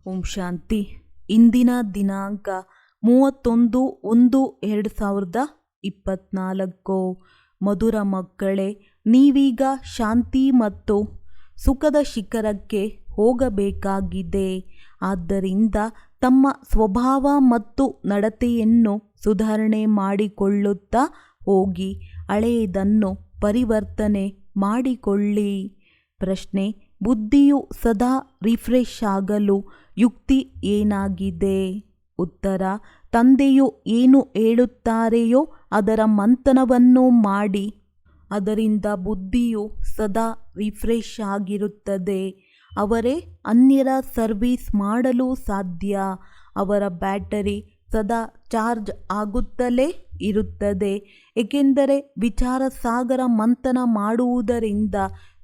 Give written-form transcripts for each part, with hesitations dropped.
ಓಂ ಶಾಂತಿ. ಇಂದಿನ ದಿನಾಂಕ 31/1/2024. ಮಧುರ ಮಕ್ಕಳೇ, ನೀವೀಗ ಶಾಂತಿ ಮತ್ತು ಸುಖದ ಶಿಖರಕ್ಕೆ ಹೋಗಬೇಕಾಗಿದೆ. ಆದ್ದರಿಂದ ತಮ್ಮ ಸ್ವಭಾವ ಮತ್ತು ನಡತೆಯನ್ನು ಸುಧಾರಣೆ ಮಾಡಿಕೊಳ್ಳುತ್ತಾ ಹೋಗಿ ಹಳೆಯದನ್ನು ಪರಿವರ್ತನೆ ಮಾಡಿಕೊಳ್ಳಿ. ಪ್ರಶ್ನೆ: ಬುದ್ಧಿಯು ಸದಾ ರಿಫ್ರೆಶ್ ಆಗಲು ಯುಕ್ತಿ ಏನಾಗಿದೆ? ಉತ್ತರ: ತಂದೆಯು ಏನು ಹೇಳುತ್ತಾರೆಯೋ ಅದರ ಮಂಥನವನ್ನು ಮಾಡಿ. ಅದರಿಂದ ಬುದ್ಧಿಯು ಸದಾ ರಿಫ್ರೆಶ್ ಆಗಿರುತ್ತದೆ. ಅವರೇ ಅನ್ಯರ ಸರ್ವಿಸ್ ಮಾಡಲು ಸಾಧ್ಯ. ಅವರ ಬ್ಯಾಟರಿ ಸದಾ ಚಾರ್ಜ್ ಆಗುತ್ತಲೇ ಇರುತ್ತದೆ, ಏಕೆಂದರೆ ವಿಚಾರ ಸಾಗರ ಮಂಥನ ಮಾಡುವುದರಿಂದ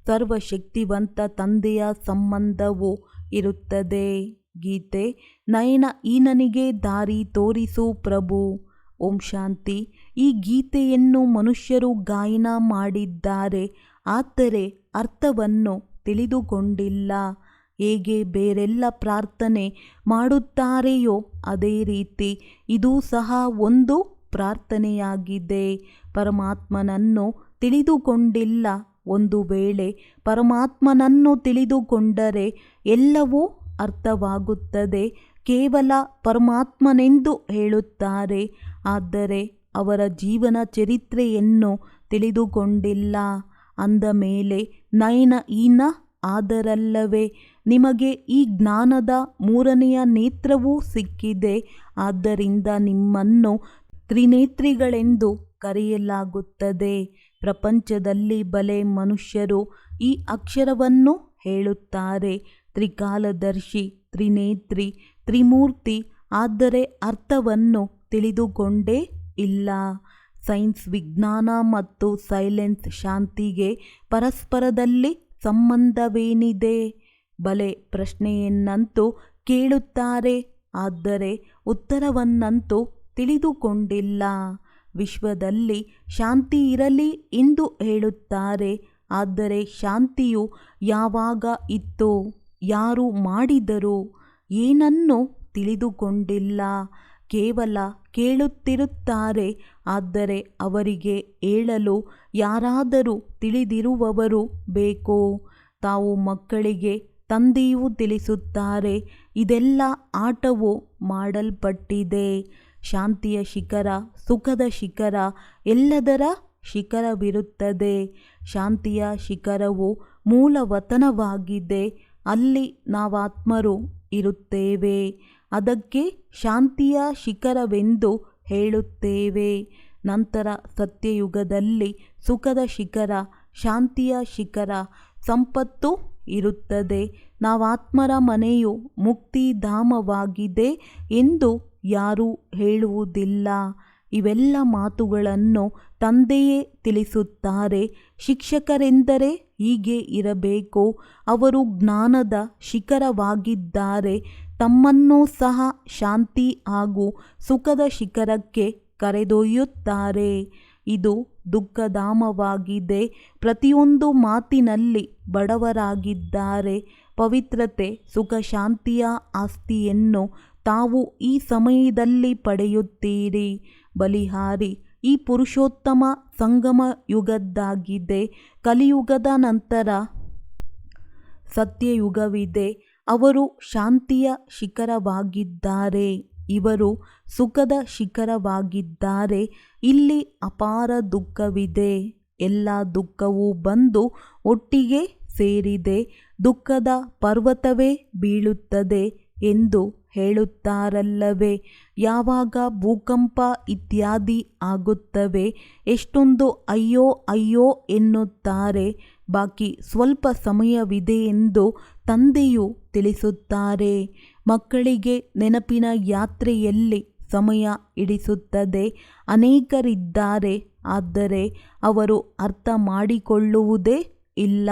ಸರ್ವಶಕ್ತಿವಂತ ತಂದೆಯ ಸಂಬಂಧವು ಇರುತ್ತದೆ. ಗೀತೆ: ನಯನ ಈನನಿಗೆ ದಾರಿ ತೋರಿಸು ಪ್ರಭು. ಓಂ ಶಾಂತಿ. ಈ ಗೀತೆಯನ್ನು ಮನುಷ್ಯರು ಗಾಯನ ಮಾಡಿದ್ದಾರೆ, ಆದರೆ ಅರ್ಥವನ್ನು ತಿಳಿದುಕೊಂಡಿಲ್ಲ. ಹೇಗೆ ಬೇರೆಲ್ಲ ಪ್ರಾರ್ಥನೆ ಮಾಡುತ್ತಾರೆಯೋ ಅದೇ ರೀತಿ ಇದು ಸಹ ಒಂದು ಪ್ರಾರ್ಥನೆಯಾಗಿದೆ. ಪರಮಾತ್ಮನನ್ನು ತಿಳಿದುಕೊಂಡಿಲ್ಲ. ಒಂದು ವೇಳೆ ಪರಮಾತ್ಮನನ್ನು ತಿಳಿದುಕೊಂಡರೆ ಎಲ್ಲವೂ ಅರ್ಥವಾಗುತ್ತದೆ. ಕೇವಲ ಪರಮಾತ್ಮನೆಂದು ಹೇಳುತ್ತಾರೆ, ಆದರೆ ಅವರ ಜೀವನ ಚರಿತ್ರೆಯನ್ನು ತಿಳಿದುಕೊಂಡಿಲ್ಲ. ಅಂದ ಮೇಲೆ ನಯನ ಈನ ಆದರಲ್ಲವೇ? ನಿಮಗೆ ಈ ಜ್ಞಾನದ ಮೂರನೆಯ ನೇತ್ರವೂ ಸಿಕ್ಕಿದೆ. ಆದ್ದರಿಂದ ನಿಮ್ಮನ್ನು ತ್ರಿನೇತ್ರಿಗಳೆಂದು ಕರೆಯಲಾಗುತ್ತದೆ. ಪ್ರಪಂಚದಲ್ಲಿ ಬಲೆ ಮನುಷ್ಯರು ಈ ಅಕ್ಷರವನ್ನು ಹೇಳುತ್ತಾರೆ: ತ್ರಿಕಾಲದರ್ಶಿ, ತ್ರಿನೇತ್ರಿ, ತ್ರಿಮೂರ್ತಿ, ಆದರೆ ಅರ್ಥವನ್ನು ತಿಳಿದುಕೊಂಡೇ ಇಲ್ಲ. ಸೈನ್ಸ್ ವಿಜ್ಞಾನ ಮತ್ತು ಸೈಲೆನ್ಸ್ ಶಾಂತಿಗೆ ಪರಸ್ಪರದಲ್ಲಿ ಸಂಬಂಧವೇನಿದೆ? ಬಲೆ ಪ್ರಶ್ನೆಯನ್ನಂತೂ ಕೇಳುತ್ತಾರೆ, ಆದರೆ ಉತ್ತರವನ್ನಂತೂ ತಿಳಿದುಕೊಂಡಿಲ್ಲ. ವಿಶ್ವದಲ್ಲಿ ಶಾಂತಿ ಇರಲಿ ಎಂದು ಹೇಳುತ್ತಾರೆ, ಆದರೆ ಶಾಂತಿಯು ಯಾವಾಗ ಇತ್ತು? ಯಾರು ಮಾಡಿದರು? ಏನನ್ನೂ ತಿಳಿದುಕೊಂಡಿಲ್ಲ. ಕೇವಲ ಕೇಳುತ್ತಿರುತ್ತಾರೆ, ಆದರೆ ಅವರಿಗೆ ಹೇಳಲು ಯಾರಾದರೂ ತಿಳಿದಿರುವವರು ಬೇಕು. ತಾವು ಮಕ್ಕಳಿಗೆ ತಂದೆಯು ತಿಳಿಸುತ್ತಾರೆ, ಇದೆಲ್ಲ ಆಟವು ಮಾಡಲ್ಪಟ್ಟಿದೆ. ಶಾಂತಿಯ ಶಿಖರ, ಸುಖದ ಶಿಖರ, ಎಲ್ಲದರ ಶಿಖರವಿರುತ್ತದೆ. ಶಾಂತಿಯ ಶಿಖರವು ಮೂಲವತನವಾಗಿದೆ. ಅಲ್ಲಿ ನಾವಾತ್ಮರು ಇರುತ್ತೇವೆ. ಅದಕ್ಕೆ ಶಾಂತಿಯ ಶಿಖರವೆಂದು ಹೇಳುತ್ತೇವೆ. ನಂತರ ಸತ್ಯಯುಗದಲ್ಲಿ ಸುಖದ ಶಿಖರ, ಶಾಂತಿಯ ಶಿಖರ, ಸಂಪತ್ತು ಇರುತ್ತದೆ. ನಾವಾತ್ಮರ ಮನೆಯು ಮುಕ್ತಿಧಾಮವಾಗಿದೆ ಎಂದು ಯಾರೂ ಹೇಳುವುದಿಲ್ಲ. ಇವೆಲ್ಲ ಮಾತುಗಳನ್ನು ತಂದೆಯೇ ತಿಳಿಸುತ್ತಾರೆ. ಶಿಕ್ಷಕರೆಂದರೆ ಹೀಗೆ ಇರಬೇಕು. ಅವರು ಜ್ಞಾನದ ಶಿಖರವಾಗಿದ್ದಾರೆ. ತಮ್ಮನ್ನೂ ಸಹ ಶಾಂತಿ ಹಾಗೂ ಸುಖದ ಶಿಖರಕ್ಕೆ ಕರೆದೊಯ್ಯುತ್ತಾರೆ. ಇದು ದುಃಖಧಾಮವಾಗಿದೆ. ಪ್ರತಿಯೊಂದು ಮಾತಿನಲ್ಲಿ ಬಡವರಾಗಿದ್ದಾರೆ. ಪವಿತ್ರತೆ, ಸುಖ, ಶಾಂತಿಯ ಆಸ್ತಿಯನ್ನು ತಾವು ಈ ಸಮಯದಲ್ಲಿ ಪಡೆಯುತ್ತೀರಿ. ಬಲಿಹಾರಿ ಈ ಪುರುಷೋತ್ತಮ ಸಂಗಮ ಯುಗದ್ದಾಗಿದೆ. ಕಲಿಯುಗದ ನಂತರ ಸತ್ಯಯುಗವಿದೆ. ಅವರು ಶಾಂತಿಯ ಶಿಖರವಾಗಿದ್ದಾರೆ. ಇವರು ಸುಖದ ಶಿಖರವಾಗಿದ್ದಾರೆ. ಇಲ್ಲಿ ಅಪಾರ ದುಃಖವಿದೆ. ಎಲ್ಲ ದುಃಖವೂ ಬಂದು ಒಟ್ಟಿಗೆ ಸೇರಿದೆ. ದುಃಖದ ಪರ್ವತವೇ ಬೀಳುತ್ತದೆ ಎಂದು ಹೇಳುತ್ತಾರಲ್ಲವೇ? ಯಾವಾಗ ಭೂಕಂಪ ಇತ್ಯಾದಿ ಆಗುತ್ತವೆ, ಎಷ್ಟೊಂದು ಅಯ್ಯೋ ಅಯ್ಯೋ ಎನ್ನುತ್ತಾರೆ. ಬಾಕಿ ಸ್ವಲ್ಪ ಸಮಯವಿದೆ ಎಂದು ತಂದೆಯು ತಿಳಿಸುತ್ತಾರೆ. ಮಕ್ಕಳಿಗೆ ನೆನಪಿನ ಯಾತ್ರೆಯಲ್ಲಿ ಸಮಯ ಹಿಡಿಸುತ್ತದೆ. ಅನೇಕರಿದ್ದಾರೆ, ಆದರೆ ಅವರು ಅರ್ಥ ಮಾಡಿಕೊಳ್ಳುವುದೇ ಇಲ್ಲ.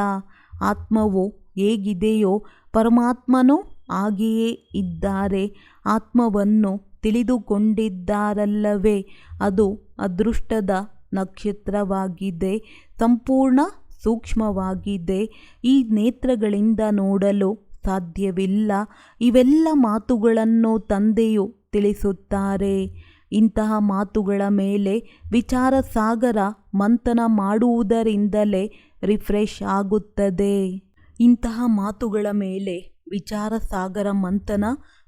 ಆತ್ಮವು ಹೇಗಿದೆಯೋ ಪರಮಾತ್ಮನೂ ಹಾಗೆಯೇ ಇದ್ದಾರೆ. ಆತ್ಮವನ್ನು ತಿಳಿದುಕೊಂಡಿದ್ದಾರಲ್ಲವೇ? ಅದು ಅದೃಷ್ಟದ ನಕ್ಷತ್ರವಾಗಿದೆ. ಸಂಪೂರ್ಣ ಸೂಕ್ಷ್ಮವಾಗಿದೆ. ಈ ನೇತ್ರಗಳಿಂದ ನೋಡಲು ಸಾಧ್ಯವಿಲ್ಲ. ಇವೆಲ್ಲ ಮಾತುಗಳನ್ನು ತಂದೆಯು ತಿಳಿಸುತ್ತಾರೆ. ಇಂತಹ ಮಾತುಗಳ ಮೇಲೆ ವಿಚಾರ ಸಾಗರ ಮಂಥನ ಮಾಡುವುದರಿಂದಲೇ ರಿಫ್ರೆಶ್ ಆಗುತ್ತದೆ. ಇಂತಹ ಮಾತುಗಳ ಮೇಲೆ ವಿಚಾರ ಸಾಗರ ಮಂಥನ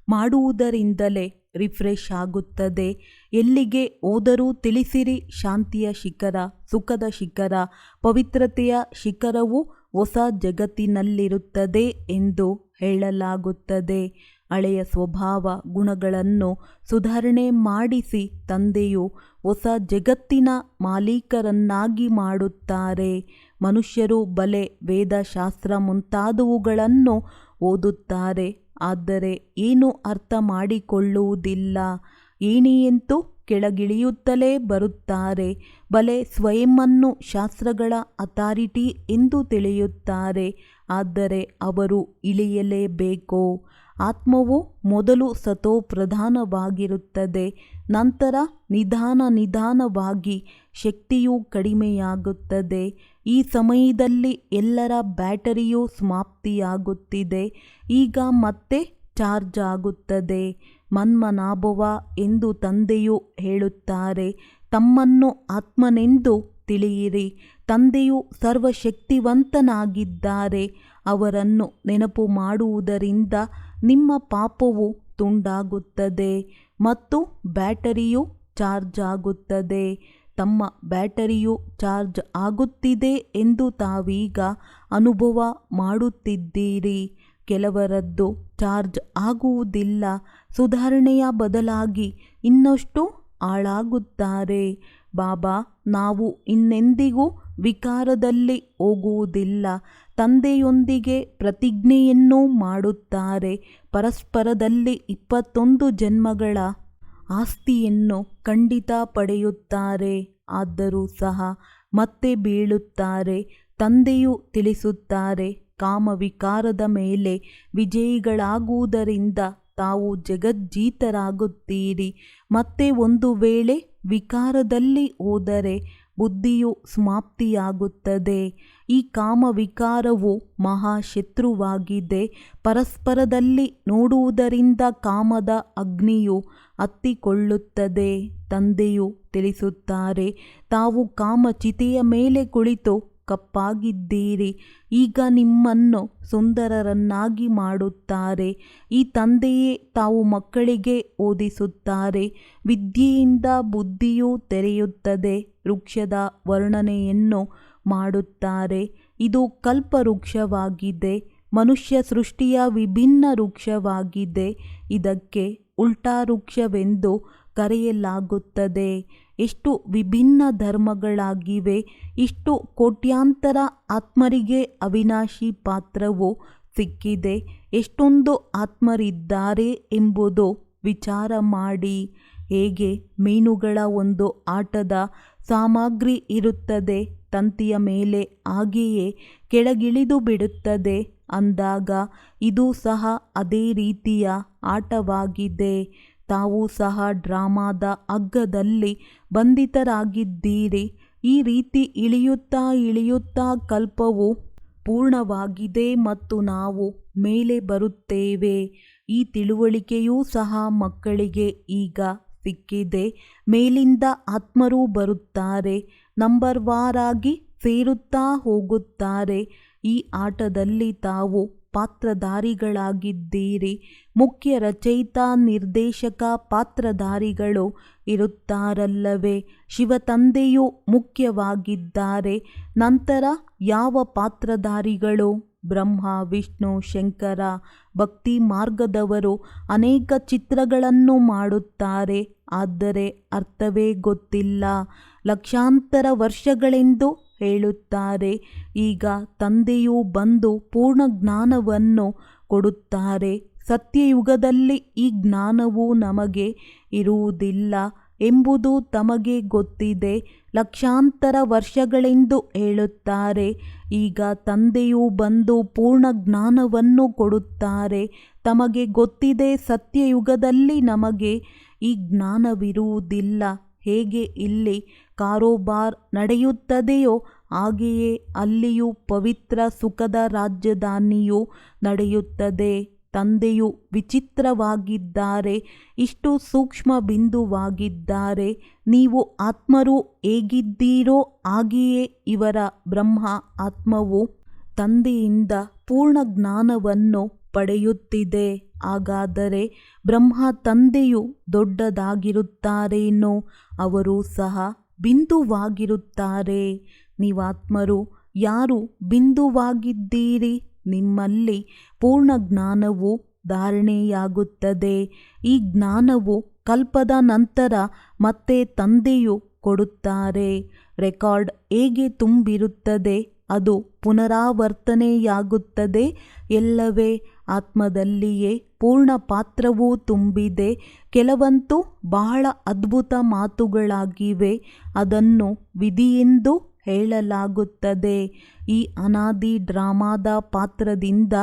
ಮಾಡುವುದರಿಂದಲೇ ರಿಫ್ರೆಶ್ ಆಗುತ್ತದೆ. ಎಲ್ಲಿಗೆ ಹೋದರೂ ತಿಳಿಸಿರಿ, ಶಾಂತಿಯ ಶಿಖರ, ಸುಖದ ಶಿಖರ, ಪವಿತ್ರತೆಯ ಶಿಖರವು ಹೊಸ ಜಗತ್ತಿನಲ್ಲಿರುತ್ತದೆ ಎಂದು ಹೇಳಲಾಗುತ್ತದೆ. ಹಳೆಯ ಸ್ವಭಾವ ಗುಣಗಳನ್ನು ಸುಧಾರಣೆ ಮಾಡಿಸಿ ತಂದೆಯು ಹೊಸ ಜಗತ್ತಿನ ಮಾಲೀಕರನ್ನಾಗಿ ಮಾಡುತ್ತಾರೆ. ಮನುಷ್ಯರು ಬಲೆ ವೇದಶಾಸ್ತ್ರ ಮುಂತಾದವುಗಳನ್ನು ಓದುತ್ತಾರೆ, ಆದರೆ ಏನು ಅರ್ಥ ಮಾಡಿಕೊಳ್ಳುವುದಿಲ್ಲ. ಏಣಿಯಂತೂ ಕೆಳಗಿಳಿಯುತ್ತಲೇ ಬರುತ್ತಾರೆ. ಬಲೆ ಸ್ವಯಂವನ್ನು ಶಾಸ್ತ್ರಗಳ ಅಥಾರಿಟಿ ಎಂದು ತಿಳಿಯುತ್ತಾರೆ, ಆದರೆ ಅವರು ಇಳಿಯಲೇಬೇಕು. ಆತ್ಮವು ಮೊದಲು ಸತೋಪ್ರಧಾನವಾಗಿರುತ್ತದೆ, ನಂತರ ನಿಧಾನವಾಗಿ ಶಕ್ತಿಯು ಕಡಿಮೆಯಾಗುತ್ತದೆ. ಈ ಸಮಯದಲ್ಲಿ ಎಲ್ಲರ ಬ್ಯಾಟರಿಯು ಸಮಾಪ್ತಿಯಾಗುತ್ತಿದೆ. ಈಗ ಮತ್ತೆ ಚಾರ್ಜ್ ಆಗುತ್ತದೆ. ಮನ್ಮನಾಭವ ಎಂದು ತಂದೆಯು ಹೇಳುತ್ತಾರೆ. ತಮ್ಮನ್ನು ಆತ್ಮನೆಂದು ತಿಳಿಯಿರಿ. ತಂದೆಯು ಸರ್ವಶಕ್ತಿವಂತನಾಗಿದ್ದಾರೆ. ಅವರನ್ನು ನೆನಪು ಮಾಡುವುದರಿಂದ ನಿಮ್ಮ ಪಾಪವು ತುಂಡಾಗುತ್ತದೆ ಮತ್ತು ಬ್ಯಾಟರಿಯು ಚಾರ್ಜ್ ಆಗುತ್ತದೆ. ತಮ್ಮ ಬ್ಯಾಟರಿಯು ಚಾರ್ಜ್ ಆಗುತ್ತಿದೆ ಎಂದು ತಾವೀಗ ಅನುಭವ ಮಾಡುತ್ತಿದ್ದೀರಿ. ಕೆಲವರದ್ದು ಚಾರ್ಜ್ ಆಗುವುದಿಲ್ಲ. ಸುಧಾರಣೆಯ ಬದಲಾಗಿ ಇನ್ನಷ್ಟು ಹಾಳಾಗುತ್ತಾರೆ. ಬಾಬಾ, ನಾವು ಇನ್ನೆಂದಿಗೂ ವಿಕಾರದಲ್ಲಿ ಹೋಗುವುದಿಲ್ಲ. ತಂದೆಯೊಂದಿಗೆ ಪ್ರತಿಜ್ಞೆಯನ್ನು ಮಾಡುತ್ತಾರೆ. ಪರಸ್ಪರದಲ್ಲಿ 21 ಜನ್ಮಗಳ ಆಸ್ತಿಯನ್ನು ಖಂಡಿತ ಪಡೆಯುತ್ತಾರೆ. ಆದರೂ ಸಹ ಮತ್ತೆ ಬೀಳುತ್ತಾರೆ. ತಂದೆಯು ತಿಳಿಸುತ್ತಾರೆ, ಕಾಮವಿಕಾರದ ಮೇಲೆ ವಿಜಯಿಗಳಾಗುವುದರಿಂದ ತಾವು ಜಗಜ್ಜೀತರಾಗುತ್ತೀರಿ. ಮತ್ತೆ ಒಂದು ವೇಳೆ ವಿಕಾರದಲ್ಲಿ ಹೋದರೆ ಬುದ್ಧಿಯು ಸಮಾಪ್ತಿಯಾಗುತ್ತದೆ. ಈ ಕಾಮವಿಕಾರವು ಮಹಾಶತ್ರುವಾಗಿದೆ. ಪರಸ್ಪರದಲ್ಲಿ ನೋಡುವುದರಿಂದ ಕಾಮದ ಅಗ್ನಿಯು ಹತ್ತಿಕೊಳ್ಳುತ್ತದೆ. ತಂದೆಯು ತಿಳಿಸುತ್ತಾರೆ, ತಾವು ಕಾಮಚಿತೆಯ ಮೇಲೆ ಕುಳಿತು ಕಪ್ಪಾಗಿದ್ದೀರಿ. ಈಗ ನಿಮ್ಮನ್ನು ಸುಂದರರನ್ನಾಗಿ ಮಾಡುತ್ತಾರೆ. ಈ ತಂದೆಯೇ ತಾವು ಮಕ್ಕಳಿಗೆ ಓದಿಸುತ್ತಾರೆ. ವಿದ್ಯೆಯಿಂದ ಬುದ್ಧಿಯು ತೆರೆಯುತ್ತದೆ. ವೃಕ್ಷದ ವರ್ಣನೆಯನ್ನು ಮಾಡುತ್ತಾರೆ. ಇದು ಕಲ್ಪವೃಕ್ಷವಾಗಿದೆ. ಮನುಷ್ಯ ಸೃಷ್ಟಿಯ ವಿಭಿನ್ನ ವೃಕ್ಷವಾಗಿದೆ. ಇದಕ್ಕೆ ಉಲ್ಟಾ ವೃಕ್ಷವೆಂದು ಕರೆಯಲಾಗುತ್ತದೆ. ಎಷ್ಟು ವಿಭಿನ್ನ ಧರ್ಮಗಳಾಗಿವೆ. ಇಷ್ಟು ಕೋಟ್ಯಾಂತರ ಆತ್ಮರಿಗೆ ಅವಿನಾಶಿ ಪಾತ್ರವು ಸಿಕ್ಕಿದೆ. ಎಷ್ಟೊಂದು ಆತ್ಮರಿದ್ದಾರೆ ಎಂಬುದು ವಿಚಾರ ಮಾಡಿ. ಹೇಗೆ ಮೀನುಗಳ ಒಂದು ಆಟದ ಸಾಮಗ್ರಿ ಇರುತ್ತದೆ, ತಂತಿಯ ಮೇಲೆ ಹಾಗೆಯೇ ಕೆಳಗಿಳಿದು ಬಿಡುತ್ತದೆ ಅಂದಾಗ ಇದು ಸಹ ಅದೇ ರೀತಿಯ ಆಟವಾಗಿದೆ. ತಾವು ಸಹ ಡ್ರಾಮಾದ ಹಗ್ಗದಲ್ಲಿ ಬಂಧಿತರಾಗಿದ್ದೀರಿ. ಈ ರೀತಿ ಇಳಿಯುತ್ತಾ ಕಲ್ಪವು ಪೂರ್ಣವಾಗಿದೆ ಮತ್ತು ನಾವು ಮೇಲೆ ಬರುತ್ತೇವೆ. ಈ ತಿಳುವಳಿಕೆಯೂ ಸಹ ಮಕ್ಕಳಿಗೆ ಈಗ ಸಿಕ್ಕಿದೆ. ಮೇಲಿಂದ ಆತ್ಮರು ಬರುತ್ತಾರೆ, ನಂಬರ್ ವಾರಾಗಿ ಸೇರುತ್ತಾ ಹೋಗುತ್ತಾರೆ. ಈ ಆಟದಲ್ಲಿ ತಾವು ಪಾತ್ರಧಾರಿಗಳಾಗಿದ್ದೀರಿ. ಮುಖ್ಯ ರಚಯಿತ, ನಿರ್ದೇಶಕ, ಪಾತ್ರಧಾರಿಗಳು ಇರುತ್ತಾರಲ್ಲವೇ? ಶಿವತಂದೆಯು ಮುಖ್ಯವಾಗಿದ್ದಾರೆ. ನಂತರ ಯಾವ ಪಾತ್ರಧಾರಿಗಳು? ಬ್ರಹ್ಮ, ವಿಷ್ಣು, ಶಂಕರ. ಭಕ್ತಿ ಮಾರ್ಗದವರು ಅನೇಕ ಚಿತ್ರಗಳನ್ನು ಮಾಡುತ್ತಾರೆ, ಆದರೆ ಅರ್ಥವೇ ಗೊತ್ತಿಲ್ಲ. ಲಕ್ಷಾಂತರ ವರ್ಷಗಳೆಂದು ಹೇಳುತ್ತಾರೆ. ಈಗ ತಂದೆಯು ಬಂದು ಪೂರ್ಣ ಜ್ಞಾನವನ್ನು ಕೊಡುತ್ತಾರೆ. ಸತ್ಯಯುಗದಲ್ಲಿ ಈ ಜ್ಞಾನವು ನಮಗೆ ಇರುವುದಿಲ್ಲ ಎಂಬುದು ತಮಗೆ ಗೊತ್ತಿದೆ. ಲಕ್ಷಾಂತರ ವರ್ಷಗಳೆಂದು ಹೇಳುತ್ತಾರೆ. ಈಗ ತಂದೆಯು ಬಂದು ಪೂರ್ಣ ಜ್ಞಾನವನ್ನು ಕೊಡುತ್ತಾರೆ. ತಮಗೆ ಗೊತ್ತಿದೆ, ಸತ್ಯಯುಗದಲ್ಲಿ ನಮಗೆ ಈ ಜ್ಞಾನವಿರುವುದಿಲ್ಲ. ಹೇಗೆ ಇಲ್ಲಿ ಕಾರೋಬಾರ್ ನಡೆಯುತ್ತದೆಯೋ ಹಾಗೆಯೇ ಅಲ್ಲಿಯೂ ಪವಿತ್ರ ಸುಖದ ರಾಜಧಾನಿಯು ನಡೆಯುತ್ತದೆ. ತಂದೆಯು ವಿಚಿತ್ರವಾಗಿದ್ದಾರೆ, ಇಷ್ಟು ಸೂಕ್ಷ್ಮ ಬಿಂದುವಾಗಿದ್ದಾರೆ. ನೀವು ಆತ್ಮರು ಹೇಗಿದ್ದೀರೋ ಹಾಗೆಯೇ ಇವರ ಬ್ರಹ್ಮ ಆತ್ಮವು ತಂದೆಯಿಂದ ಪೂರ್ಣ ಜ್ಞಾನವನ್ನು ಪಡೆಯುತ್ತಿದೆ. ಹಾಗಾದರೆ ಬ್ರಹ್ಮ ತಂದೆಯು ದೊಡ್ಡದಾಗಿರುತ್ತಾರೇನೋ? ಅವರು ಸಹ ಬಿಂದುವಾಗಿರುತ್ತಾರೆ. ನೀವಾತ್ಮರು ಯಾರು ಬಿಂದುವಾಗಿದ್ದೀರಿ? ನಿಮ್ಮಲ್ಲಿ ಪೂರ್ಣ ಜ್ಞಾನವು ಧಾರಣೆಯಾಗುತ್ತದೆ. ಈ ಜ್ಞಾನವು ಕಲ್ಪದ ನಂತರ ಮತ್ತೆ ತಂದೆಯು ಕೊಡುತ್ತಾರೆ. ರೆಕಾರ್ಡ್ ಹೇಗೆ ತುಂಬಿರುತ್ತದೆ, ಅದು ಪುನರಾವರ್ತನೆಯಾಗುತ್ತದೆ ಎಲ್ಲವೇ. ಆತ್ಮದಲ್ಲಿಯೇ ಪೂರ್ಣ ಪಾತ್ರವೂ ತುಂಬಿದೆ. ಕೆಲವಂತೂ ಬಹಳ ಅದ್ಭುತ ಮಾತುಗಳಾಗಿವೆ, ಅದನ್ನು ವಿಧಿಯೆಂದು ಹೇಳಲಾಗುತ್ತದೆ. ಈ ಅನಾದಿ ಡ್ರಾಮಾದ ಪಾತ್ರದಿಂದ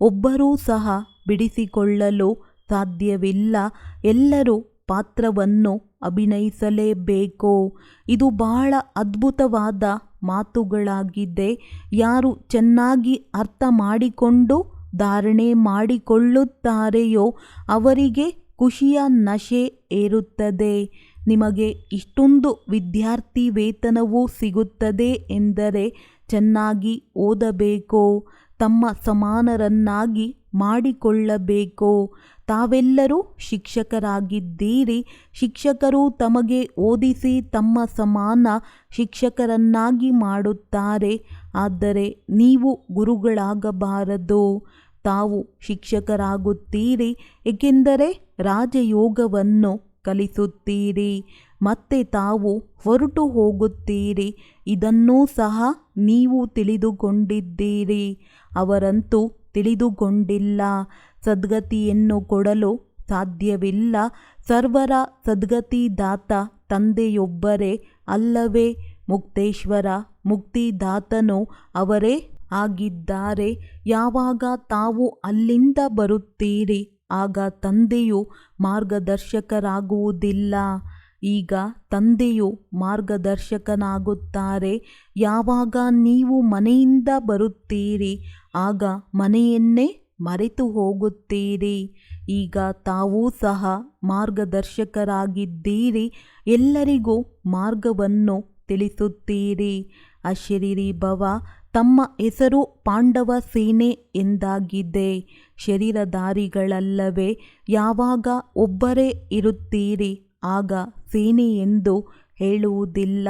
ಒಬ್ಬರೂ ಸಹ ಬಿಡಿಸಿಕೊಳ್ಳಲು ಸಾಧ್ಯವಿಲ್ಲ. ಎಲ್ಲರೂ ಪಾತ್ರವನ್ನು ಅಭಿನಯಿಸಲೇಬೇಕು. ಇದು ಬಹಳ ಅದ್ಭುತವಾದ ಮಾತುಗಳಾಗಿದೆ. ಯಾರು ಚೆನ್ನಾಗಿ ಅರ್ಥ ಮಾಡಿಕೊಂಡು ಧಾರಣೆ ಮಾಡಿಕೊಳ್ಳುತ್ತಾರೆಯೋ ಅವರಿಗೆ ಖುಷಿಯ ನಶೆ ಏರುತ್ತದೆ. ನಿಮಗೆ ಇಷ್ಟೊಂದು ವಿದ್ಯಾರ್ಥಿ ವೇತನವೂ ಸಿಗುತ್ತದೆ ಎಂದರೆ ಚೆನ್ನಾಗಿ ಓದಬೇಕು, ತಮ್ಮ ಸಮಾನರನ್ನಾಗಿ ಮಾಡಿಕೊಳ್ಳಬೇಕು. ತಾವೆಲ್ಲರೂ ಶಿಕ್ಷಕರಾಗಿದ್ದೀರಿ. ಶಿಕ್ಷಕರು ತಮಗೆ ಓದಿಸಿ ತಮ್ಮ ಸಮಾನ ಶಿಕ್ಷಕರನ್ನಾಗಿ ಮಾಡುತ್ತಾರೆ. ಆದರೆ ನೀವು ಗುರುಗಳಾಗಬಾರದು, ತಾವು ಶಿಕ್ಷಕರಾಗುತ್ತೀರಿ, ಏಕೆಂದರೆ ರಾಜಯೋಗವನ್ನು ಕಲಿಸುತ್ತೀರಿ. ಮತ್ತೆ ತಾವು ಹೊರಟು ಹೋಗುತ್ತೀರಿ. ಇದನ್ನೂ ಸಹ ನೀವು ತಿಳಿದುಕೊಂಡಿದ್ದೀರಿ. ಅವರಂತೂ ತಿಳಿದುಕೊಂಡಿಲ್ಲ. ಸದ್ಗತಿಯನ್ನು ಕೊಡಲು ಸಾಧ್ಯವಿಲ್ಲ. ಸರ್ವರ ಸದ್ಗತಿದಾತ ತಂದೆಯೊಬ್ಬರೇ ಅಲ್ಲವೇ? ಮುಕ್ತೇಶ್ವರ ಮುಕ್ತಿದಾತನು ಅವರೇ ಆಗಿದ್ದಾರೆ. ಯಾವಾಗ ತಾವು ಅಲ್ಲಿಂದ ಬರುತ್ತೀರಿ ಆಗ ತಂದೆಯು ಮಾರ್ಗದರ್ಶಕರಾಗುವುದಿಲ್ಲ. ಈಗ ತಂದೆಯು ಮಾರ್ಗದರ್ಶಕನಾಗುತ್ತಾರೆ. ಯಾವಾಗ ನೀವು ಮನೆಯಿಂದ ಬರುತ್ತೀರಿ ಆಗ ಮನೆಯನ್ನೇ ಮರೆತು ಹೋಗುತ್ತೀರಿ. ಈಗ ತಾವೂ ಸಹ ಮಾರ್ಗದರ್ಶಕರಾಗಿದ್ದೀರಿ. ಎಲ್ಲರಿಗೂ ಮಾರ್ಗವನ್ನು ತಿಳಿಸುತ್ತೀರಿ. ಅಶರೀರಿ ಭವ. ತಮ್ಮ ಹೆಸರು ಪಾಂಡವ ಸೇನೆ ಎಂದಾಗಿದೆ. ಶರೀರಧಾರಿಗಳಲ್ಲವೇ? ಯಾವಾಗ ಒಬ್ಬರೇ ಇರುತ್ತೀರಿ ಆಗ ಸೇನೆ ಎಂದು ಹೇಳುವುದಿಲ್ಲ.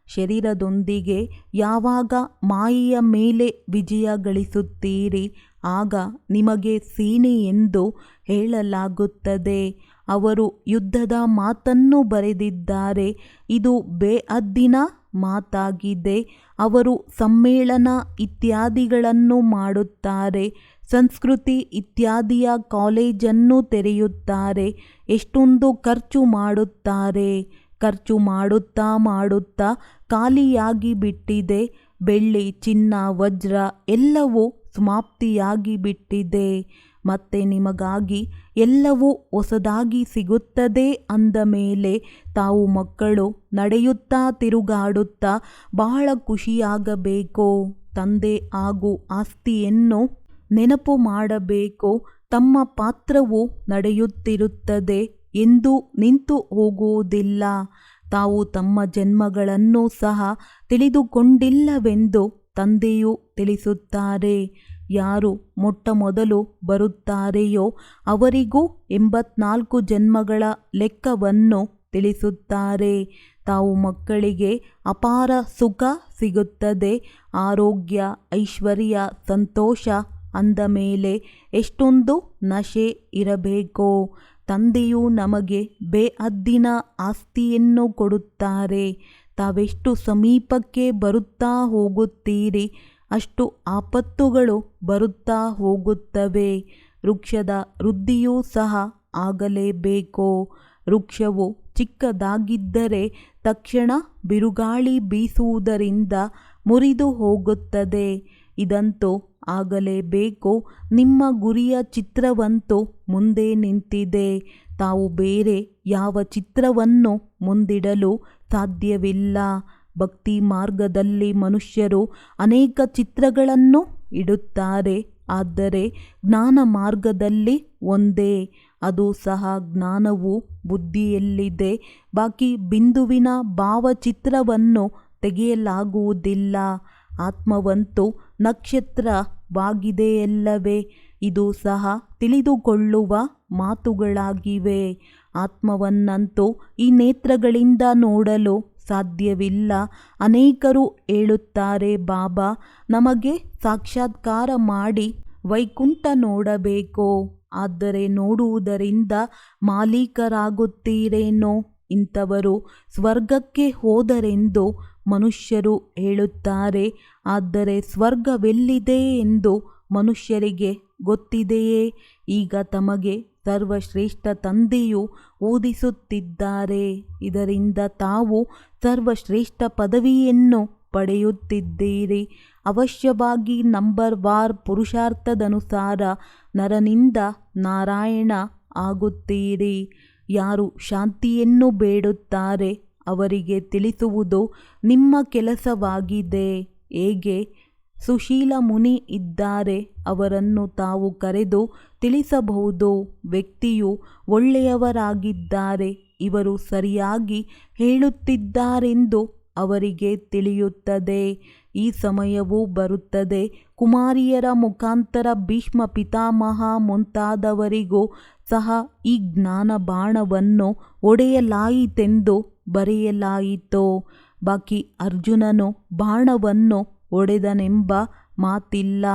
ಶರೀರದೊಂದಿಗೆ ಯಾವಾಗ ಮಾಯೆಯ ಮೇಲೆ ವಿಜಯ ಗಳಿಸುತ್ತೀರಿ ಆಗ ನಿಮಗೆ ಸೇನೆ ಎಂದು ಹೇಳಲಾಗುತ್ತದೆ. ಅವರು ಯುದ್ಧದ ಮಾತನ್ನು ಬರೆದಿದ್ದಾರೆ. ಇದು ಬೇಅದ್ದಿನ ಮಾತಾಗಿದೆ. ಅವರು ಸಮ್ಮೇಳನ ಇತ್ಯಾದಿಗಳನ್ನು ಮಾಡುತ್ತಾರೆ. ಸಂಸ್ಕೃತಿ ಇತ್ಯಾದಿಯ ಕಾಲೇಜನ್ನು ತೆರೆಯುತ್ತಾರೆ. ಎಷ್ಟೊಂದು ಖರ್ಚು ಮಾಡುತ್ತಾರೆ. ಖರ್ಚು ಮಾಡುತ್ತಾ ಮಾಡುತ್ತಾ ಖಾಲಿಯಾಗಿ ಬಿಟ್ಟಿದೆ. ಬೆಳ್ಳಿ, ಚಿನ್ನ, ವಜ್ರ ಎಲ್ಲವೂ ಸಮಾಪ್ತಿಯಾಗಿ ಬಿಟ್ಟಿದೆ. ಮತ್ತೆ ನಿಮಗಾಗಿ ಎಲ್ಲವೂ ಹೊಸದಾಗಿ ಸಿಗುತ್ತದೆ ಅಂದ ಮೇಲೆ ತಾವು ಮಕ್ಕಳು ನಡೆಯುತ್ತಾ ತಿರುಗಾಡುತ್ತಾ ಬಹಳ ಖುಷಿಯಾಗಬೇಕು. ತಂದೆ ಹಾಗೂ ಆಸ್ತಿಯನ್ನು ನೆನಪು ಮಾಡಬೇಕು. ತಮ್ಮ ಪಾತ್ರವು ನಡೆಯುತ್ತಿರುತ್ತದೆ ಎಂದು ನಿಂತು ಹೋಗುವುದಿಲ್ಲ. ತಾವು ತಮ್ಮ ಜನ್ಮಗಳನ್ನು ಸಹ ತಿಳಿದುಕೊಂಡಿಲ್ಲವೆಂದು ತಂದೆಯು ತಿಳಿಸುತ್ತಾರೆ. ಯಾರು ಮೊಟ್ಟಮೊದಲು ಬರುತ್ತಾರೆಯೋ ಅವರಿಗೂ 84 ಜನ್ಮಗಳ ಲೆಕ್ಕವನ್ನು ತಿಳಿಸುತ್ತಾರೆ. ತಾವು ಮಕ್ಕಳಿಗೆ ಅಪಾರ ಸುಖ ಸಿಗುತ್ತದೆ, ಆರೋಗ್ಯ, ಐಶ್ವರ್ಯ, ಸಂತೋಷ ಅಂದ ಮೇಲೆ ಎಷ್ಟೊಂದು ನಶೆ ಇರಬೇಕೋ. ತಂದೆಯು ನಮಗೆ ಬೇಅದ್ದಿನ ಆಸ್ತಿಯನ್ನು ಕೊಡುತ್ತಾರೆ. ತಾವೆಷ್ಟು ಸಮೀಪಕ್ಕೆ ಬರುತ್ತಾ ಹೋಗುತ್ತೀರಿ ಅಷ್ಟು ಆಪತ್ತುಗಳು ಬರುತ್ತಾ ಹೋಗುತ್ತವೆ. ವೃಕ್ಷದ ವೃದ್ಧಿಯೂ ಸಹ ಆಗಲೇಬೇಕು. ವೃಕ್ಷವು ಚಿಕ್ಕದಾಗಿದ್ದರೆ ತಕ್ಷಣ ಬಿರುಗಾಳಿ ಬೀಸುವುದರಿಂದ ಮುರಿದು ಹೋಗುತ್ತದೆ. ಇದಂತೂ ಆಗಲೇಬೇಕು. ನಿಮ್ಮ ಗುರಿಯ ಚಿತ್ರವಂತೂ ಮುಂದೆ ನಿಂತಿದೆ. ತಾವು ಬೇರೆ ಯಾವ ಚಿತ್ರವನ್ನು ಮುಂದಿಡಲು ಸಾಧ್ಯವಿಲ್ಲ. ಭಕ್ತಿ ಮಾರ್ಗದಲ್ಲಿ ಮನುಷ್ಯರು ಅನೇಕ ಚಿತ್ರಗಳನ್ನು ಇಡುತ್ತಾರೆ. ಆದರೆ ಜ್ಞಾನ ಮಾರ್ಗದಲ್ಲಿ ಒಂದೇ, ಅದು ಸಹ ಜ್ಞಾನವು ಬುದ್ಧಿಯಲ್ಲಿದೆ. ಬಾಕಿ ಬಿಂದುವಿನ ಭಾವಚಿತ್ರವನ್ನು ತೆಗೆಯಲಾಗುವುದಿಲ್ಲ. ಆತ್ಮವಂತೂ ನಕ್ಷತ್ರವಾಗಿದೆಯಲ್ಲವೇ? ಇದು ಸಹ ತಿಳಿದುಕೊಳ್ಳುವ ಮಾತುಗಳಾಗಿವೆ. ಆತ್ಮವನ್ನಂತೂ ಈ ನೇತ್ರಗಳಿಂದ ನೋಡಲು ಸಾಧ್ಯವಿಲ್ಲ. ಅನೇಕರು ಹೇಳುತ್ತಾರೆ, ಬಾಬಾ ನಮಗೆ ಸಾಕ್ಷಾತ್ಕಾರ ಮಾಡಿ ವೈಕುಂಠ ನೋಡಬೇಕು. ಆದರೆ ನೋಡುವುದರಿಂದ ಮಾಲೀಕರಾಗುತ್ತೀರೇನೋ? ಇಂಥವರು ಸ್ವರ್ಗಕ್ಕೆ ಹೋದರೆಂದು ಮನುಷ್ಯರು ಹೇಳುತ್ತಾರೆ. ಆದರೆ ಸ್ವರ್ಗವೆಲ್ಲಿದೆ ಎಂದು ಮನುಷ್ಯರಿಗೆ ಗೊತ್ತಿದೆಯೇ? ಈಗ ತಮಗೆ ಸರ್ವಶ್ರೇಷ್ಠ ತಂದೆಯು ಓದಿಸುತ್ತಿದ್ದಾರೆ. ಇದರಿಂದ ತಾವು ಸರ್ವಶ್ರೇಷ್ಠ ಪದವಿಯನ್ನು ಪಡೆಯುತ್ತಿದ್ದೀರಿ. ಅವಶ್ಯವಾಗಿ ನಂಬರ್ ವಾರ್ ಪುರುಷಾರ್ಥದನುಸಾರ ನರನಿಂದ ನಾರಾಯಣ ಆಗುತ್ತೀರಿ. ಯಾರು ಶಾಂತಿಯನ್ನು ಬೇಡುತ್ತಾರೆ ಅವರಿಗೆ ತಿಳಿಸುವುದು ನಿಮ್ಮ ಕೆಲಸವಾಗಿದೆ. ಹೇಗೆ ಸುಶೀಲ ಮುನಿ ಇದ್ದಾರೆ, ಅವರನ್ನು ತಾವು ಕರೆದು ತಿಳಿಸಬಹುದು. ವ್ಯಕ್ತಿಯು ಒಳ್ಳೆಯವರಾಗಿದ್ದಾರೆ, ಇವರು ಸರಿಯಾಗಿ ಹೇಳುತ್ತಿದ್ದಾರೆಂದು ಅವರಿಗೆ ತಿಳಿಯುತ್ತದೆ. ಈ ಸಮಯವೂ ಬರುತ್ತದೆ, ಕುಮಾರಿಯರ ಮುಖಾಂತರ ಭೀಷ್ಮ ಪಿತಾಮಹ ಮುಂತಾದವರಿಗೂ ಸಹ ಈ ಜ್ಞಾನ ಬಾಣವನ್ನು ಒಡೆಯಲಾಯಿತೆಂದು ಬರೆಯಲಾಯಿತು. ಬಾಕಿ ಅರ್ಜುನನು ಬಾಣವನ್ನು ಒಡೆದನೆಂಬ ಮಾತಿಲ್ಲ.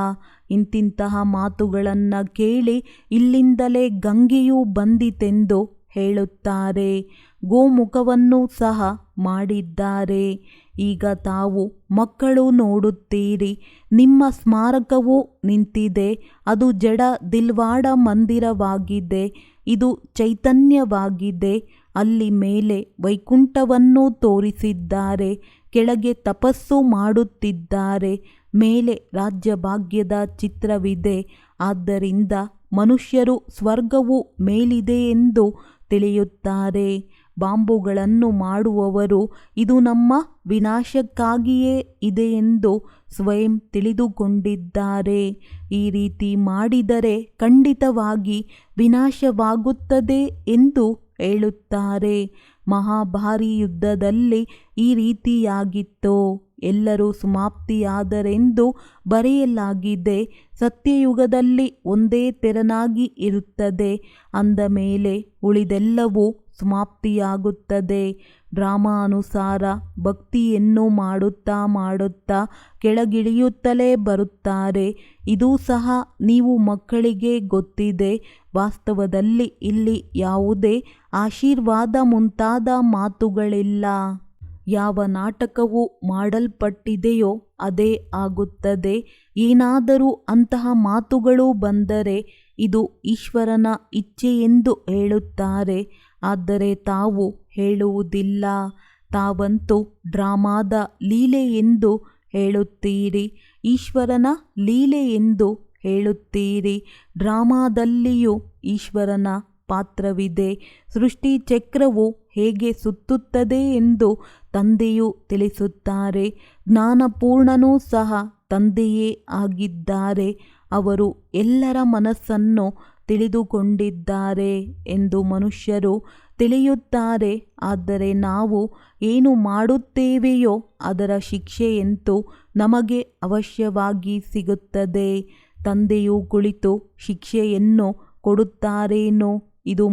ಇಂತಿಂತಹ ಮಾತುಗಳನ್ನು ಕೇಳಿ ಇಲ್ಲಿಂದಲೇ ಗಂಗೆಯು ಬಂದಿತೆಂದು ಹೇಳುತ್ತಾರೆ. ಗೋಮುಖವನ್ನು ಸಹ ಮಾಡಿದ್ದಾರೆ. ಈಗ ತಾವು ಮಕ್ಕಳು ನೋಡುತ್ತೀರಿ, ನಿಮ್ಮ ಸ್ಮಾರಕವು ನಿಂತಿದೆ. ಅದು ಜಡ ದಿಲ್ವಾಡ ಮಂದಿರವಾಗಿದೆ. ಇದು ಚೈತನ್ಯವಾಗಿದೆ. ಅಲ್ಲಿ ಮೇಲೆ ವೈಕುಂಠವನ್ನು ತೋರಿಸಿದ್ದಾರೆ, ಕೆಳಗೆ ತಪಸ್ಸು ಮಾಡುತ್ತಿದ್ದಾರೆ, ಮೇಲೆ ರಾಜ್ಯಭಾಗ್ಯದ ಚಿತ್ರವಿದೆ. ಆದ್ದರಿಂದ ಮನುಷ್ಯರು ಸ್ವರ್ಗವು ಮೇಲಿದೆ ಎಂದು ತಿಳಿಯುತ್ತಾರೆ. ಬಾಂಬುಗಳನ್ನು ಮಾಡುವವರು ಇದು ನಮ್ಮ ವಿನಾಶಕ್ಕಾಗಿಯೇ ಇದೆಯೆಂದು ಸ್ವಯಂ ತಿಳಿದುಕೊಂಡಿದ್ದಾರೆ. ಈ ರೀತಿ ಮಾಡಿದರೆ ಖಂಡಿತವಾಗಿ ವಿನಾಶವಾಗುತ್ತದೆ ಎಂದು ಹೇಳುತ್ತಾರೆ. ಮಹಾಭಾರಿ ಯುದ್ಧದಲ್ಲಿ ಈ ರೀತಿಯಾಗಿತ್ತು. ಎಲ್ಲರೂ ಸಮಾಪ್ತಿಯಾದರೆಂದು ಬರೆಯಲಾಗಿದೆ. ಸತ್ಯಯುಗದಲ್ಲಿ ಒಂದೇ ತೆರನಾಗಿ ಇರುತ್ತದೆ. ಅಂದ ಮೇಲೆ ಉಳಿದೆಲ್ಲವೂ ಸಮಾಪ್ತಿಯಾಗುತ್ತದೆ. ಡ್ರಾಮಾ ಅನುಸಾರ ಭಕ್ತಿಯನ್ನು ಮಾಡುತ್ತಾ ಮಾಡುತ್ತಾ ಕೆಳಗಿಳಿಯುತ್ತಲೇ ಬರುತ್ತಾರೆ. ಇದೂ ಸಹ ನೀವು ಮಕ್ಕಳಿಗೆ ಗೊತ್ತಿದೆ. ವಾಸ್ತವದಲ್ಲಿ ಇಲ್ಲಿ ಯಾವುದೇ ಆಶೀರ್ವಾದ ಮುಂತಾದ ಮಾತುಗಳಿಲ್ಲ. ಯಾವ ನಾಟಕವು ಮಾಡಲ್ಪಟ್ಟಿದೆಯೋ ಅದೇ ಆಗುತ್ತದೆ. ಏನಾದರೂ ಅಂತಹ ಮಾತುಗಳು ಬಂದರೆ ಇದು ಈಶ್ವರನ ಇಚ್ಛೆಯೆಂದು ಹೇಳುತ್ತಾರೆ. ಆದರೆ ತಾವು ಹೇಳುವುದಿಲ್ಲ. ತಾವಂತೂ ಡ್ರಾಮಾದ ಲೀಲೆ ಎಂದು ಹೇಳುತ್ತೀರಿ, ಈಶ್ವರನ ಲೀಲೆ ಎಂದು ಹೇಳುತ್ತೀರಿ. ಡ್ರಾಮಾದಲ್ಲಿಯೂ ಈಶ್ವರನ ಪಾತ್ರವಿದೆ. ಸೃಷ್ಟಿ ಚಕ್ರವು ಹೇಗೆ ಸುತ್ತುತ್ತದೆ ಎಂದು ತಂದೆಯು ತಿಳಿಸುತ್ತಾರೆ. ಜ್ಞಾನಪೂರ್ಣನೂ ಸಹ ತಂದೆಯೇ ಆಗಿದ್ದಾರೆ. ಅವರು ಎಲ್ಲರ ಮನಸ್ಸನ್ನು ತಿಳಿದುಕೊಂಡಿದ್ದಾರೆ ಎಂದು ಮನುಷ್ಯರು ತಿಳಿಯುತ್ತಾರೆ. ಆದರೆ ನಾವು ಏನು ಮಾಡುತ್ತೇವೆಯೋ ಅದರ ಶಿಕ್ಷೆಯಂತೂ ನಮಗೆ ಅವಶ್ಯವಾಗಿ ಸಿಗುತ್ತದೆ. ತಂದೆಯು ಕುಳಿತು ಶಿಕ್ಷೆಯನ್ನು ಕೊಡುತ್ತಾರೇನೋ? ಇದು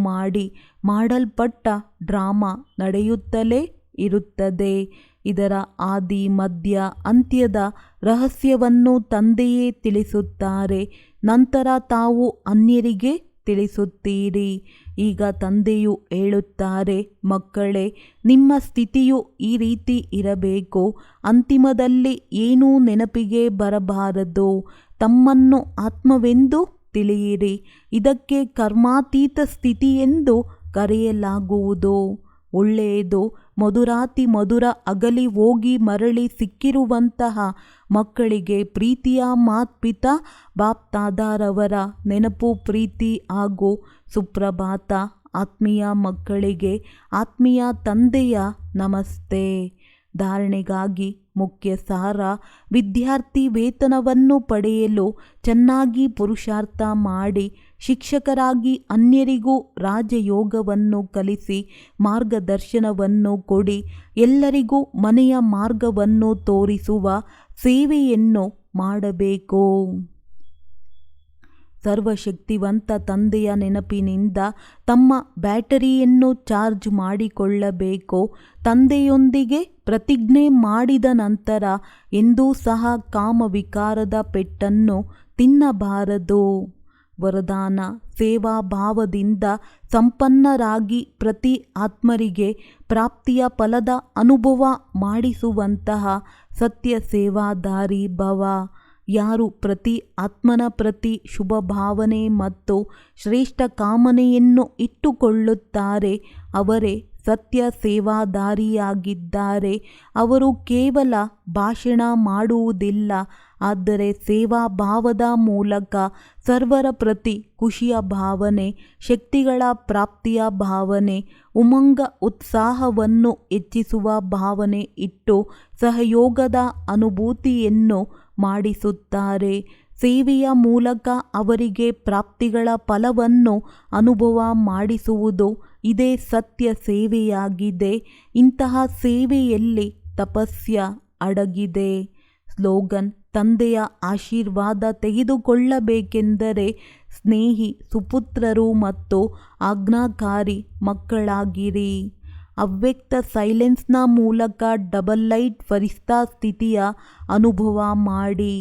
ಮಾಡಲ್ಪಟ್ಟ ಡ್ರಾಮಾ ನಡೆಯುತ್ತಲೇ ಇರುತ್ತದೆ. ಇದರ ಆದಿ ಮಧ್ಯ ಅಂತ್ಯದ ರಹಸ್ಯವನ್ನು ತಂದೆಯೇ ತಿಳಿಸುತ್ತಾರೆ. ನಂತರ ತಾವು ಅನ್ಯರಿಗೆ ತಿಳಿಸುತ್ತೀರಿ. ಈಗ ತಂದೆಯು ಹೇಳುತ್ತಾರೆ, ಮಕ್ಕಳೇ, ನಿಮ್ಮ ಸ್ಥಿತಿಯು ಈ ರೀತಿ ಇರಬೇಕು. ಅಂತಿಮದಲ್ಲಿ ಏನೂ ನೆನಪಿಗೆ ಬರಬಾರದು. ತಮ್ಮನ್ನು ಆತ್ಮವೆಂದು ತಿಳಿಯಿರಿ. ಇದಕ್ಕೆ ಕರ್ಮಾತೀತ ಸ್ಥಿತಿ ಎಂದು ಕರೆಯಲಾಗುವುದು. ಒಳ್ಳೆಯದು. ಮಧುರಾತಿ ಮಧುರ ಅಗಲಿ ಹೋಗಿ ಮರಳಿ ಸಿಕ್ಕಿರುವಂತಹ ಮಕ್ಕಳಿಗೆ ಪ್ರೀತಿಯ ಮಾತ್ಪಿತಾ ಬಾಪ್ತಾದರವರ ನೆನಪು, ಪ್ರೀತಿ ಹಾಗೂ ಸುಪ್ರಭಾತ. ಆತ್ಮೀಯ ಮಕ್ಕಳಿಗೆ ಆತ್ಮೀಯ ತಂದೆಯ ನಮಸ್ತೆ. ಧಾರಣೆಗಾಗಿ ಮುಖ್ಯ ಸಾರ: ವಿದ್ಯಾರ್ಥಿ ವೇತನವನ್ನು ಪಡೆಯಲು ಚೆನ್ನಾಗಿ ಪುರುಷಾರ್ಥ ಮಾಡಿ, ಶಿಕ್ಷಕರಾಗಿ ಅನ್ಯರಿಗೂ ರಾಜಯೋಗವನ್ನು ಕಲಿಸಿ, ಮಾರ್ಗದರ್ಶನವನ್ನು ಕೊಡಿ, ಎಲ್ಲರಿಗೂ ಮನೆಯ ಮಾರ್ಗವನ್ನು ತೋರಿಸುವ ಸೇವೆಯನ್ನು ಮಾಡಬೇಕು. ಸರ್ವಶಕ್ತಿವಂತ ತಂದೆಯ ನೆನಪಿನಿಂದ ತಮ್ಮ ಬ್ಯಾಟರಿಯನ್ನು ಚಾರ್ಜ್ ಮಾಡಿಕೊಳ್ಳಬೇಕು. ತಂದೆಯೊಂದಿಗೆ ಪ್ರತಿಜ್ಞೆ ಮಾಡಿದ ನಂತರ ಎಂದೂ ಸಹ ಕಾಮವಿಕಾರದ ಪೆಟ್ಟನ್ನು ತಿನ್ನಬಾರದು. ವರದಾನ: ಸೇವಾಭಾವದಿಂದ ಸಂಪನ್ನರಾಗಿ ಪ್ರತಿ ಆತ್ಮರಿಗೆ ಪ್ರಾಪ್ತಿಯ ಫಲದ ಅನುಭವ ಮಾಡಿಸುವಂತಹ ಸತ್ಯ ಸೇವಾದಾರಿ ಭವ. ಯಾರು ಪ್ರತಿ ಆತ್ಮನ ಪ್ರತಿ ಶುಭ ಭಾವನೆ ಮತ್ತು ಶ್ರೇಷ್ಠ ಕಾಮನೆಯನ್ನು ಇಟ್ಟುಕೊಳ್ಳುತ್ತಾರೆ ಅವರೇ ಸತ್ಯ ಸೇವಾದಾರಿಯಾಗಿದ್ದಾರೆ. ಅವರು ಕೇವಲ ಭಾಷಣ ಮಾಡುವುದಿಲ್ಲ, ಆದರೆ ಸೇವಾಭಾವದ ಮೂಲಕ ಸರ್ವರ ಪ್ರತಿ ಖುಷಿಯ ಭಾವನೆ, ಶಕ್ತಿಗಳ ಪ್ರಾಪ್ತಿಯ ಭಾವನೆ, ಉಮಂಗ ಉತ್ಸಾಹವನ್ನು ಹೆಚ್ಚಿಸುವ ಭಾವನೆ ಇಟ್ಟು ಸಹಯೋಗದ ಅನುಭೂತಿಯನ್ನು ಮಾಡಿಸುತ್ತಾರೆ. ಸೇವೆಯ ಮೂಲಕ ಅವರಿಗೆ ಪ್ರಾಪ್ತಿಗಳ ಫಲವನ್ನು ಅನುಭವ ಮಾಡಿಸುವುದು ಇದೇ ಸತ್ಯ ಸೇವೆಯಾಗಿದೆ. ಇಂತಹ ಸೇವೆಯಲ್ಲಿ ತಪಸ್ಯ ಅಡಗಿದೆ. ಸ್ಲೋಗನ್: ತಂದೆಯ ಆಶೀರ್ವಾದ ತೆಗೆದುಕೊಳ್ಳಬೇಕೆಂದರೆ ಸ್ನೇಹಿ, ಸುಪುತ್ರರು ಮತ್ತು ಆಜ್ಞಾಕಾರಿ ಮಕ್ಕಳಾಗಿರಿ. ಅವ್ಯಕ್ತ ಸೈಲೆನ್ಸ್ನ ಮೂಲಕ ಡಬಲ್ ಲೈಟ್ ಫರಿಸ್ತಾ ಸ್ಥಿತಿಯ ಅನುಭವ ಮಾಡಿ.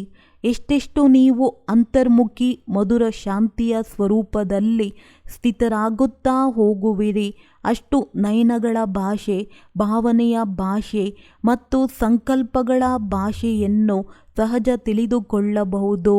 ಎಷ್ಟೆಷ್ಟು ನೀವು ಅಂತರ್ಮುಖಿ ಮಧುರ ಶಾಂತಿಯ ಸ್ವರೂಪದಲ್ಲಿ ಸ್ಥಿತರಾಗುತ್ತಾ ಹೋಗುವಿರಿ, ಅಷ್ಟು ನಯನಗಳ ಭಾಷೆ, ಭಾವನೆಯ ಭಾಷೆ ಮತ್ತು ಸಂಕಲ್ಪಗಳ ಭಾಷೆಯನ್ನು ಸಹಜ ತಿಳಿದುಕೊಳ್ಳಬಹುದು.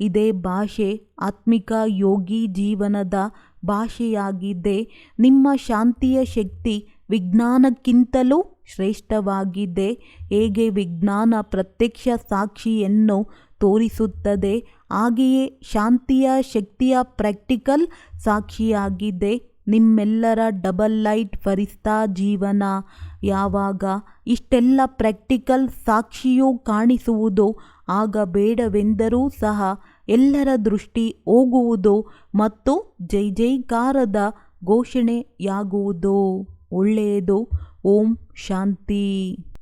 ಇದೇ ಭಾಷೆ ಆತ್ಮಿಕ ಯೋಗಿ ಜೀವನದ ಭಾಷೆಯಾಗಿದೆ. ನಿಮ್ಮ ಶಾಂತಿಯ ಶಕ್ತಿ ವಿಜ್ಞಾನಕ್ಕಿಂತಲೂ ಶ್ರೇಷ್ಠವಾಗಿದೆ. ಹೇಗೆ ವಿಜ್ಞಾನ ಪ್ರತ್ಯಕ್ಷ ಸಾಕ್ಷಿಯನ್ನು ತೋರಿಸುತ್ತದೆ, ಹಾಗೆಯೇ ಶಾಂತಿಯ ಶಕ್ತಿಯ ಪ್ರಾಕ್ಟಿಕಲ್ ಸಾಕ್ಷಿಯಾಗಿದೆ ನಿಮ್ಮೆಲ್ಲರ ಡಬಲ್ ಲೈಟ್ ಫರಿಸ್ತಾ ಜೀವನ. ಯಾವಾಗ ಇಷ್ಟೆಲ್ಲ ಪ್ರಾಕ್ಟಿಕಲ್ ಸಾಕ್ಷಿಯು ಕಾಣಿಸುವುದು, ಆಗ ಬೇಡವೆಂದರೂ ಸಹ ಎಲ್ಲರ ದೃಷ್ಟಿ ಹೋಗುವುದು ಮತ್ತು ಜೈ ಜೈಕಾರದ ಘೋಷಣೆಯಾಗುವುದು. ಒಳ್ಳೆಯದು. ಓಂ ಶಾಂತಿ.